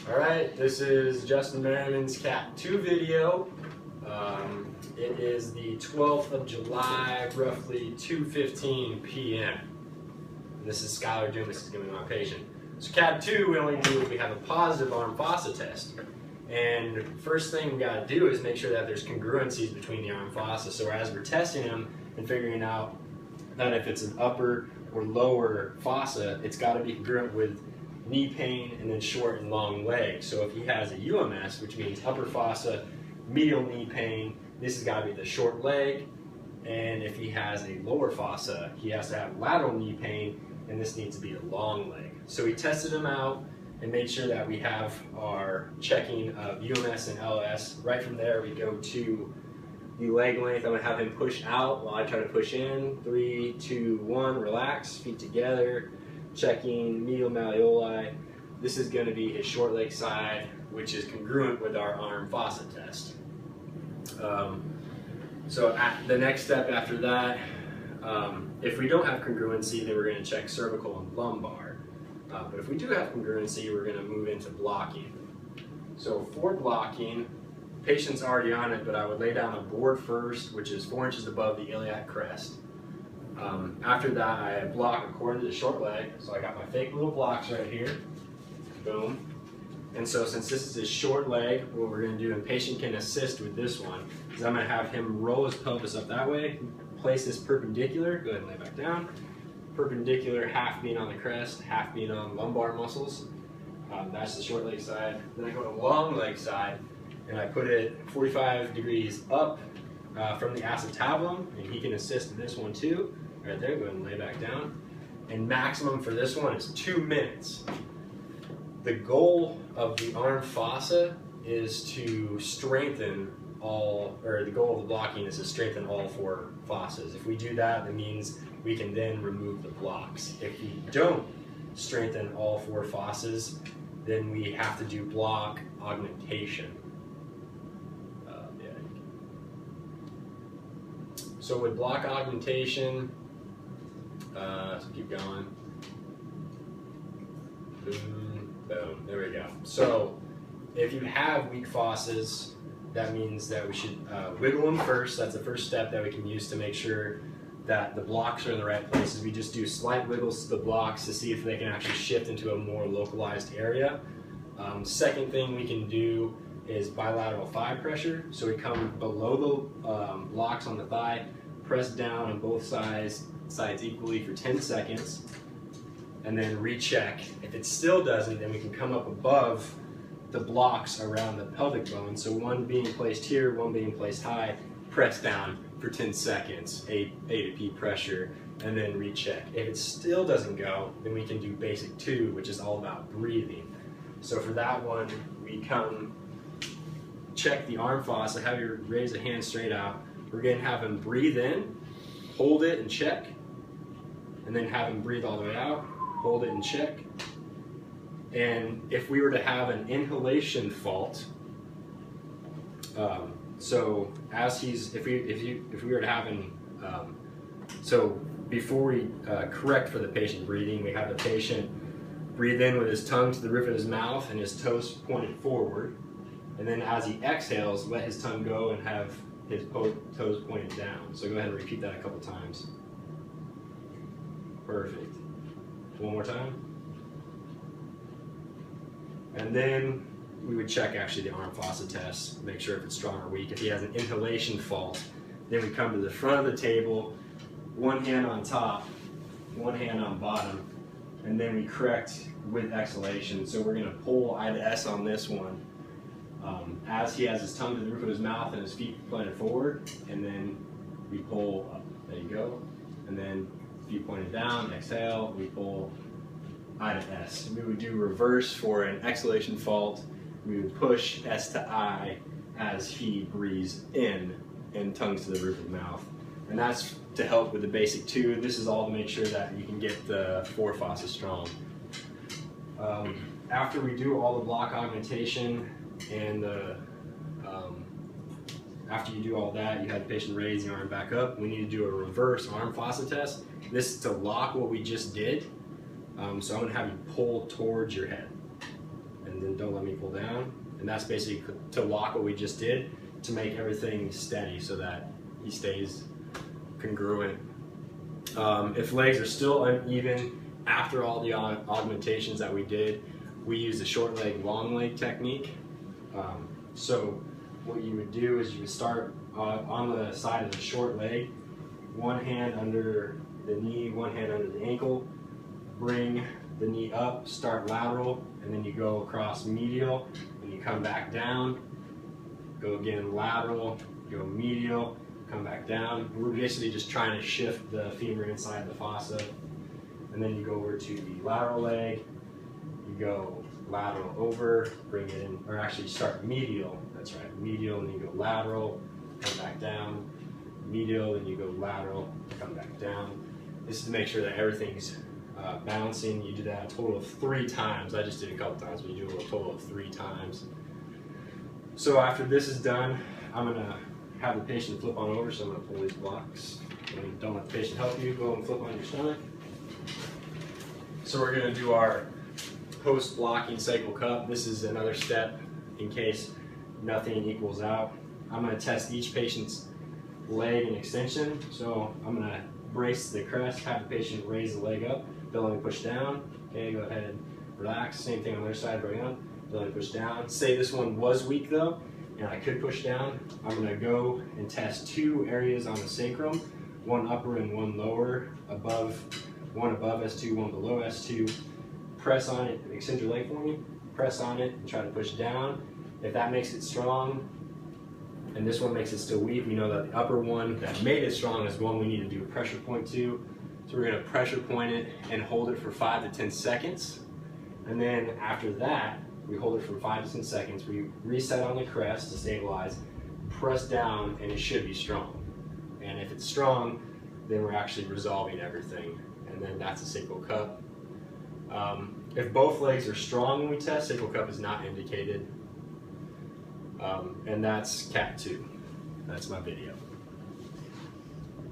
Alright, this is Justin Merryman's Cat 2 video. It is the 12th of July, roughly 2:15 p.m. And this is Skylar Dumas, is giving my patient. So Cat 2, we only do, we have a positive arm fossa test. And first thing we gotta do is make sure that there's congruencies between the arm fossa. So as we're testing him and figuring out that if it's an upper or lower fossa, it's gotta be congruent with knee pain and then short and long legs. So if he has a UMS, which means upper fossa, medial knee pain, this has got to be the short leg. And if he has a lower fossa, he has to have lateral knee pain, and this needs to be a long leg. So we tested him out and made sure that we have our checking of UMS and LS. Right from there, we go to the leg length. I'm going to have him push out while I try to push in. 3, 2, 1, relax, feet together. Checking medial malleoli. This is going to be his short leg side, which is congruent with our arm fossa test. So the next step after that, if we don't have congruency, then we're going to check cervical and lumbar. But if we do have congruency, we're going to move into blocking. So for blocking, patient's already on it, but I would lay down a board first, which is 4 inches above the iliac crest. After that, I block according to the short leg. So I got my fake little blocks right here. Boom. And so since this is his short leg, what we're going to do, and patient can assist with this one, is I'm going to have him roll his pelvis up that way, place this perpendicular, go ahead and lay back down. Perpendicular, half being on the crest, half being on lumbar muscles. That's the short leg side. Then I go to long leg side, and I put it 45 degrees up from the acetabulum, and he can assist in this one too. Right there, go ahead and lay back down. And maximum for this one is 2 minutes. The goal of the arm fossa is to strengthen all, or the goal of the blocking is to strengthen all 4 fossas. If we do that, that means we can then remove the blocks. If we don't strengthen all 4 fossas, then we have to do block augmentation. So with block augmentation, so keep going. Boom, boom, there we go. So if you have weak fossas, that means that we should wiggle them first. That's the first step that we can use to make sure that the blocks are in the right places. We just do slight wiggles to the blocks to see if they can actually shift into a more localized area. Second thing we can do is bilateral thigh pressure. So we come below the blocks on the thigh, press down on both sides equally for 10 seconds, and then recheck. If it still doesn't, then we can come up above the blocks around the pelvic bone. So one being placed here, one being placed high, press down for 10 seconds, A to P pressure, and then recheck. If it still doesn't go, then we can do basic 2, which is all about breathing. So for that one, we come check the arm fossa, have you raise the hand straight out. We're going to have him breathe in, hold it and check, and then have him breathe all the way out, hold it and check. And if we were to have an inhalation fault, so as he's, if we were to have an, so before we correct for the patient breathing, we have the patient breathe in with his tongue to the roof of his mouth and his toes pointed forward. And then as he exhales, let his tongue go and have his toes pointed down. So go ahead and repeat that a couple times. Perfect. One more time. And then we would check actually the arm fossa test, make sure if it's strong or weak. If he has an inhalation fault, then we come to the front of the table, one hand on top, one hand on bottom, and then we correct with exhalation. So we're going to pull I to S on this one. As he has his tongue to the roof of his mouth and his feet pointed forward, and then we pull up. There you go. And then feet pointed down, exhale, we pull I to S. We would do reverse for an exhalation fault. We would push S to I as he breathes in and tongues to the roof of the mouth. And that's to help with the basic 2. This is all to make sure that you can get the 4 fossa strong. After we do all the block augmentation and after you do all that, you have the patient raise the arm back up. We need to do a reverse arm fossa test. This is to lock what we just did. So I'm going to have you pull towards your head. And and then don't let me pull down. And that's basically to lock what we just did, to make everything steady so that he stays congruent. If legs are still uneven after all the augmentations that we did, we use the short leg, long leg technique. So what you would do is you would start on the side of the short leg, one hand under the knee, one hand under the ankle, bring the knee up, start lateral, and then you go across medial, and you come back down, go again lateral, go medial, come back down. We're basically just trying to shift the femur inside the fossa. And then you go over to the lateral leg, you go lateral over, bring it in, or actually start medial, that's right, medial, and then you go lateral, come back down, medial, and you go lateral, come back down. This is to make sure that everything's balancing. You do that a total of 3 times. I just did a couple times, but you do a total of 3 times. So after this is done, I'm gonna have the patient flip on over, so I'm gonna pull these blocks. And don't let the patient help you, go and flip on your stomach. So we're gonna do our post-blocking sacral cup. This is another step in case nothing equals out. I'm gonna test each patient's leg and extension. So I'm gonna brace the crest, have the patient raise the leg up, don't let me push down. Okay, go ahead and relax. Same thing on the other side, bring up, don't let me push down. Say this one was weak though, and I could push down. I'm gonna go and test 2 areas on the sacrum, one upper and one lower, one above S2, one below S2. Press on it, extend your leg for me, press on it and try to push down. If that makes it strong, and this one makes it still weak, we know that the upper one that made it strong is one we need to do a pressure point to. So we're gonna pressure point it and hold it for 5 to 10 seconds. And then after that, we hold it for 5 to 10 seconds. We reset on the crest to stabilize, press down, and it should be strong. And if it's strong, then we're actually resolving everything. And then that's a sacral cup. If both legs are strong when we test, sacral cup is not indicated. And that's CAT 2. That's my video.